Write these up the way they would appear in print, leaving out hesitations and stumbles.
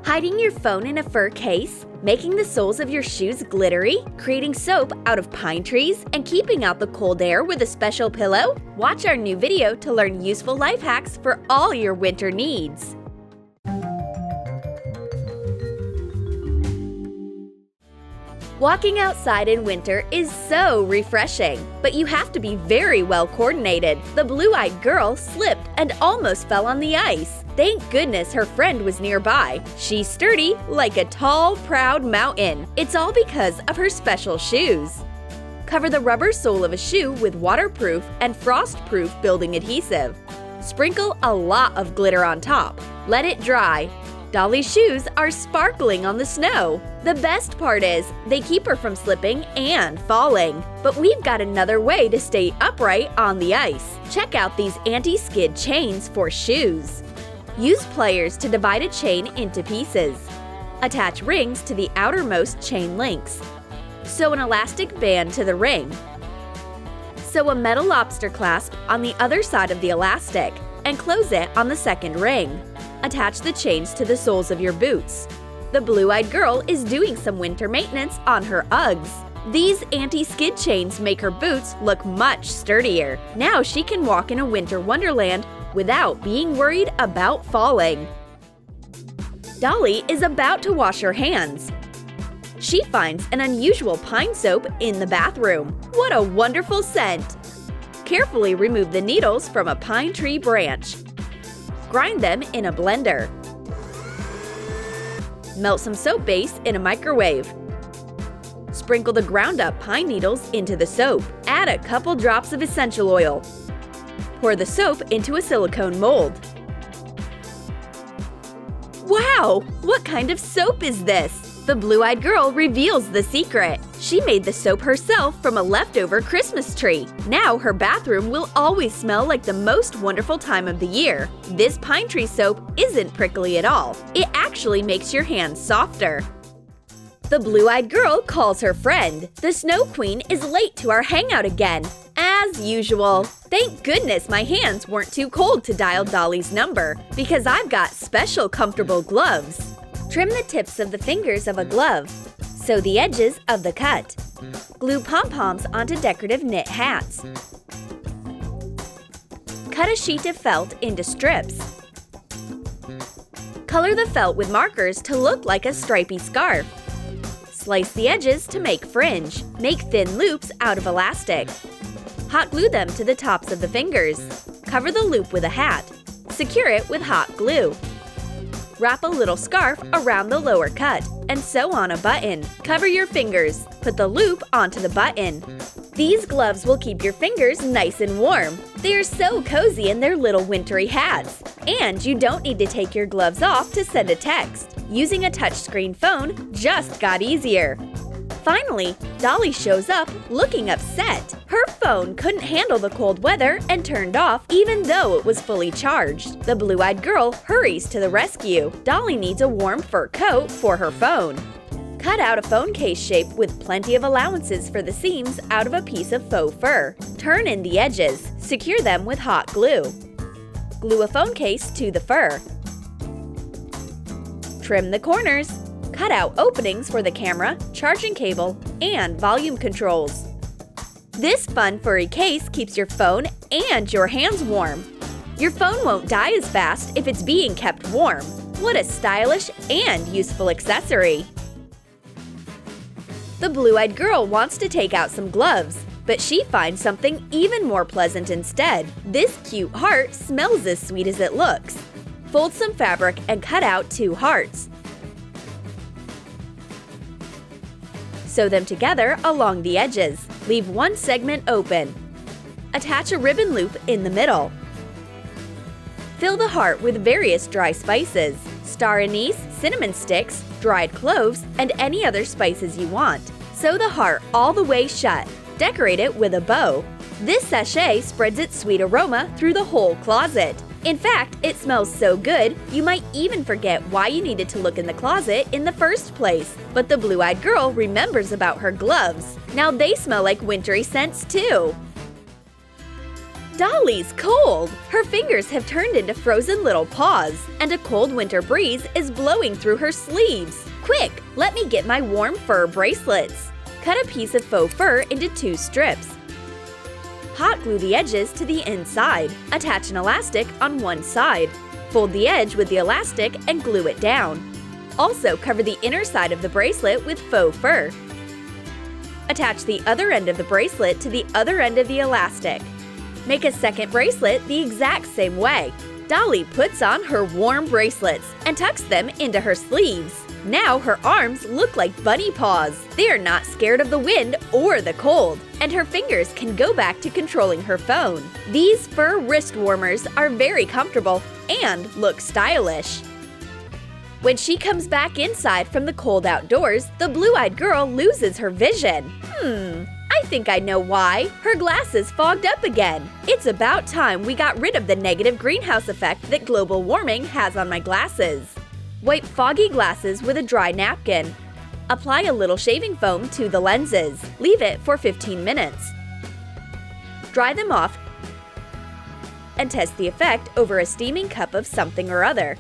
Hiding your phone in a fur case, making the soles of your shoes glittery, creating soap out of pine trees, and keeping out the cold air with a special pillow? Watch our new video to learn useful life hacks for all your winter needs. Walking outside in winter is so refreshing, but you have to be very well coordinated. The blue-eyed girl slipped and almost fell on the ice. Thank goodness her friend was nearby. She's sturdy like a tall, proud mountain. It's all because of her special shoes. Cover the rubber sole of a shoe with waterproof and frost-proof building adhesive. Sprinkle a lot of glitter on top. Let it dry. Dolly's shoes are sparkling on the snow. The best part is, they keep her from slipping and falling. But we've got another way to stay upright on the ice. Check out these anti-skid chains for shoes. Use pliers to divide a chain into pieces. Attach rings to the outermost chain links. Sew an elastic band to the ring. Sew a metal lobster clasp on the other side of the elastic and close it on the second ring. Attach the chains to the soles of your boots. The blue-eyed girl is doing some winter maintenance on her Uggs. These anti-skid chains make her boots look much sturdier. Now she can walk in a winter wonderland without being worried about falling. Dolly is about to wash her hands. She finds an unusual pine soap in the bathroom. What a wonderful scent! Carefully remove the needles from a pine tree branch. Grind them in a blender. Melt some soap base in a microwave. Sprinkle the ground-up pine needles into the soap. Add a couple drops of essential oil. Pour the soap into a silicone mold. Wow! What kind of soap is this? The blue-eyed girl reveals the secret. She made the soap herself from a leftover Christmas tree. Now her bathroom will always smell like the most wonderful time of the year. This pine tree soap isn't prickly at all. It actually makes your hands softer. The blue-eyed girl calls her friend. The Snow Queen is late to our hangout again. As usual. Thank goodness my hands weren't too cold to dial Dolly's number, because I've got special comfortable gloves. Trim the tips of the fingers of a glove. Sew the edges of the cut. Glue pom-poms onto decorative knit hats. Cut a sheet of felt into strips. Color the felt with markers to look like a stripy scarf. Slice the edges to make fringe. Make thin loops out of elastic. Hot glue them to the tops of the fingers. Cover the loop with a hat. Secure it with hot glue. Wrap a little scarf around the lower cut and sew on a button. Cover your fingers. Put the loop onto the button. These gloves will keep your fingers nice and warm. They are so cozy in their little wintry hats. And you don't need to take your gloves off to send a text. Using a touchscreen phone just got easier. Finally, Dolly shows up looking upset. Her phone couldn't handle the cold weather and turned off even though it was fully charged. The blue-eyed girl hurries to the rescue. Dolly needs a warm fur coat for her phone. Cut out a phone case shape with plenty of allowances for the seams out of a piece of faux fur. Turn in the edges. Secure them with hot glue. Glue a phone case to the fur. Trim the corners. Cut out openings for the camera, charging cable, and volume controls. This fun furry case keeps your phone and your hands warm. Your phone won't die as fast if it's being kept warm. What a stylish and useful accessory! The blue-eyed girl wants to take out some gloves, but she finds something even more pleasant instead. This cute heart smells as sweet as it looks. Fold some fabric and cut out 2 hearts. Sew them together along the edges. Leave one segment open. Attach a ribbon loop in the middle. Fill the heart with various dry spices, star anise, cinnamon sticks, dried cloves, and any other spices you want. Sew the heart all the way shut. Decorate it with a bow. This sachet spreads its sweet aroma through the whole closet. In fact, it smells so good, you might even forget why you needed to look in the closet in the first place. But the blue-eyed girl remembers about her gloves. Now they smell like wintry scents too. Dolly's cold! Her fingers have turned into frozen little paws, and a cold winter breeze is blowing through her sleeves. Quick, let me get my warm fur bracelets. Cut a piece of faux fur into 2 strips. Hot glue the edges to the inside. Attach an elastic on one side. Fold the edge with the elastic and glue it down. Also cover the inner side of the bracelet with faux fur. Attach the other end of the bracelet to the other end of the elastic. Make a second bracelet the exact same way. Dolly puts on her warm bracelets and tucks them into her sleeves. Now her arms look like bunny paws. They are not scared of the wind or the cold, and her fingers can go back to controlling her phone. These fur wrist warmers are very comfortable and look stylish. When she comes back inside from the cold outdoors, the blue-eyed girl loses her vision. I think I know why. Her glasses fogged up again. It's about time we got rid of the negative greenhouse effect that global warming has on my glasses. Wipe foggy glasses with a dry napkin. Apply a little shaving foam to the lenses. Leave it for 15 minutes. Dry them off and test the effect over a steaming cup of something or other.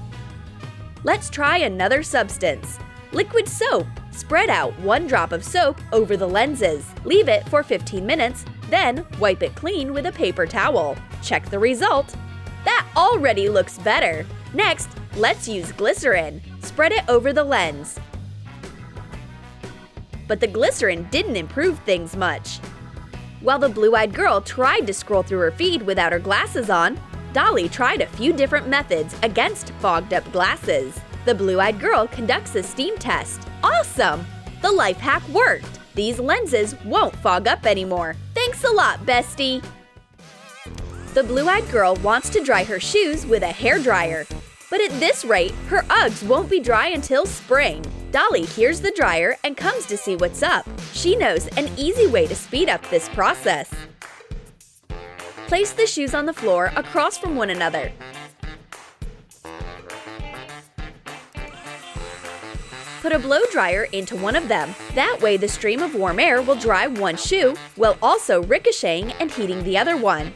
Let's try another substance. Liquid soap. Spread out 1 drop of soap over the lenses. Leave it for 15 minutes, then wipe it clean with a paper towel. Check the result. That already looks better. Next, let's use glycerin. Spread it over the lens. But the glycerin didn't improve things much. While the blue-eyed girl tried to scroll through her feed without her glasses on, Dolly tried a few different methods against fogged-up glasses. The blue-eyed girl conducts a steam test. Awesome! The life hack worked. These lenses won't fog up anymore. Thanks a lot, bestie! The blue-eyed girl wants to dry her shoes with a hairdryer. But at this rate, her Uggs won't be dry until spring. Dolly hears the dryer and comes to see what's up. She knows an easy way to speed up this process. Place the shoes on the floor across from one another. Put a blow dryer into one of them. That way the stream of warm air will dry one shoe while also ricocheting and heating the other one.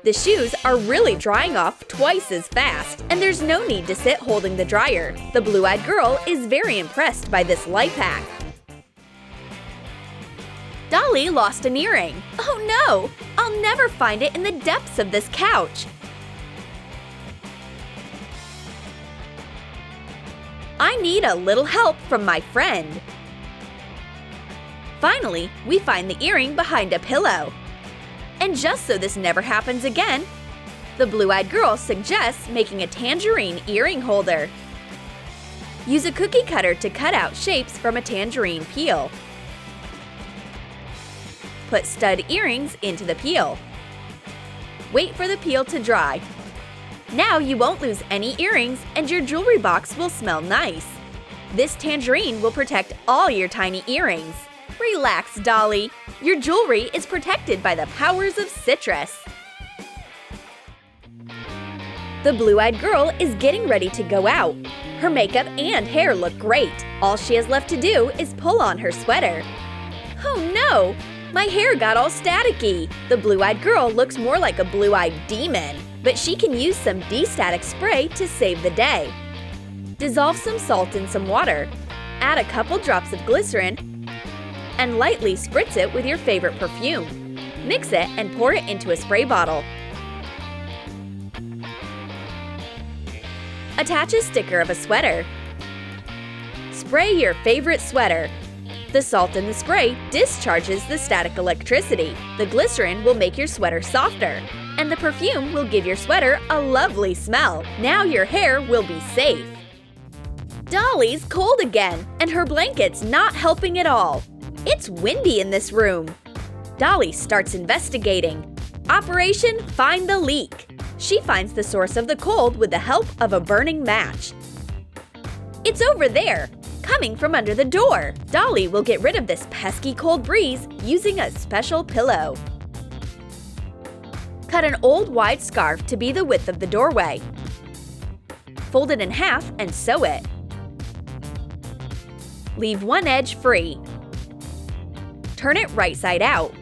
The shoes are really drying off twice as fast, and there's no need to sit holding the dryer. The blue-eyed girl is very impressed by this life hack. Dolly lost an earring. Oh no! I'll never find it in the depths of this couch. I need a little help from my friend. Finally, we find the earring behind a pillow. And just so this never happens again, the blue-eyed girl suggests making a tangerine earring holder. Use a cookie cutter to cut out shapes from a tangerine peel. Put stud earrings into the peel. Wait for the peel to dry. Now you won't lose any earrings and your jewelry box will smell nice. This tangerine will protect all your tiny earrings. Relax, Dolly. Your jewelry is protected by the powers of citrus. The blue-eyed girl is getting ready to go out. Her makeup and hair look great. All she has left to do is pull on her sweater. Oh no! My hair got all staticky. The blue-eyed girl looks more like a blue-eyed demon, but she can use some de-static spray to save the day. Dissolve some salt in some water. Add a couple drops of glycerin and lightly spritz it with your favorite perfume. Mix it and pour it into a spray bottle. Attach a sticker of a sweater. Spray your favorite sweater. The salt in the spray discharges the static electricity. The glycerin will make your sweater softer, and the perfume will give your sweater a lovely smell. Now your hair will be safe. Dolly's cold again, and her blanket's not helping at all. It's windy in this room. Dolly starts investigating. Operation Find the Leak. She finds the source of the cold with the help of a burning match. It's over there, coming from under the door. Dolly will get rid of this pesky cold breeze using a special pillow. Cut an old wide scarf to be the width of the doorway. Fold it in half and sew it. Leave one edge free. Turn it right side out.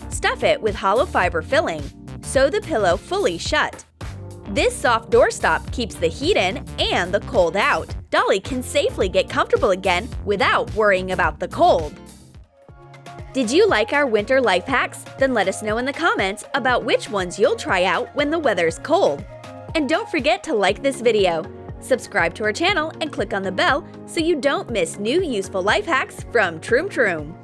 Stuff it with hollow fiber filling. Sew the pillow fully shut. This soft doorstop keeps the heat in and the cold out. Dolly can safely get comfortable again without worrying about the cold. Did you like our winter life hacks? Then let us know in the comments about which ones you'll try out when the weather's cold. And don't forget to like this video, subscribe to our channel, and click on the bell so you don't miss new useful life hacks from Troom.